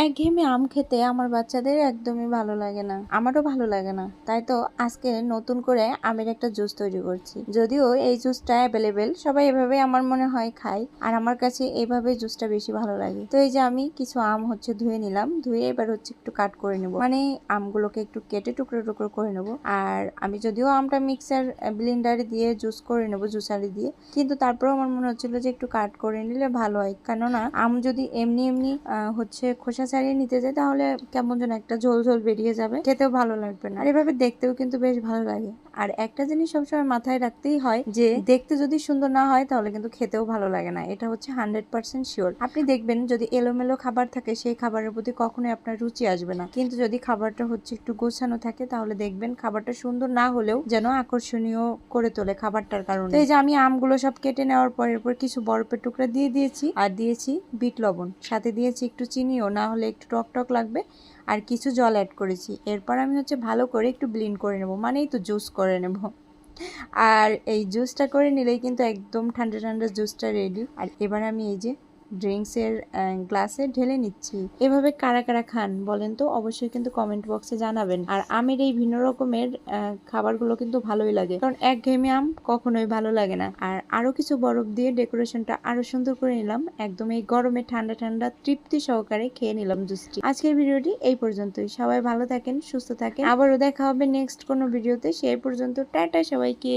একঘেয়েমি আম খেতে আমার বাচ্চাদের একদমই ভালো লাগে না, আমারও ভালো লাগে না। তাই তো আজকে নতুন করে আমের একটা জুস তৈরি করছি। যদিও এই জুসটা অ্যাভেলেবেল, সবাই এভাবে আমার মনে হয় খায়, আর আমার কাছে এইভাবে জুসটা বেশি ভালো লাগে। তো এই যে আমি কিছু আম ধুয়ে নিলাম, ধুয়ে এবার একটু কাট করে নেব, মানে আমগুলোকে একটু কেটে টুকরো টুকরো করে নেব। আর আমি যদিও আমটা মিক্সার ব্লেন্ডারে দিয়ে জুস করে নেব, জুসারি দিয়ে, কিন্তু তারপরেও আমার মনে হচ্ছিল যে একটু কাট করে নিলে ভালো হয়। কেননা আম যদি এমনি এমনি খোসা ছাড়িয়ে নিতে যাই তাহলে কেমন যেন একটা ঝোল ঝোল বেরিয়ে যাবে, খেতেও ভালো লাগবে না। আর এভাবে দেখতেও কিন্তু বেশ ভালো লাগে। আর একটা জিনিস সবসময় মাথায় রাখতেই হয় যে দেখতে যদি সুন্দর না হয় তাহলে কিন্তু খেতেও ভালো লাগে না। এটা হচ্ছে 100% শিওর। আপনি দেখবেন যদি এলোমেলো খাবার থাকে সেই খাবারের প্রতি কখনোই আপনার রুচি আসবে না, কিন্তু যদি খাবারটা একটু গোছানো থাকে তাহলে দেখবেন খাবারটা সুন্দর না হলেও যেন আকর্ষণীয় করে তোলে খাবারটার কারণে। এই যে আমি আমগুলো সব কেটে নেওয়ার পর এরপর কিছু বরফের টুকরা দিয়ে দিয়েছি, আর দিয়েছি বিট লবণ, সাথে দিয়েছি একটু চিনিও, না হলে একটু টক টক লাগবে, আর কিছু জল অ্যাড করেছি। এরপর আমি ভালো করে একটু ব্লেন্ড করে নেব, মানেই তো জুস করে নেব। আর এই জুসটা করে নিলেই কিন্তু একদম ঠান্ডা ঠান্ডা জুসটা রেডি। আর এবার আমি এই যে ড্রিঙ্কসের গ্লাসে ঢেলে নিচ্ছি। এভাবে কারা কারা খান বলেন তো, অবশ্যই কিন্তু কমেন্ট বক্সে জানাবেন। আর আমের এই ভিন্ন রকমের খাবারগুলো কিন্তু ভালোই লাগে, কারণ একঘেয়েমি আম কখনোই ভালো লাগে না। আর আরো কিছু বরফ দিয়ে ডেকোরেশনটা আরো সুন্দর করে নিলাম। একদম এই গরমে ঠান্ডা ঠান্ডা তৃপ্তি সহকারে খেয়ে নিলাম জুসটি। আজকের ভিডিওটি এই পর্যন্তই। সবাই ভালো থাকেন, সুস্থ থাকেন, আবারও দেখা হবে নেক্সট কোনো ভিডিওতে। সেই পর্যন্ত টাটা সবাইকে।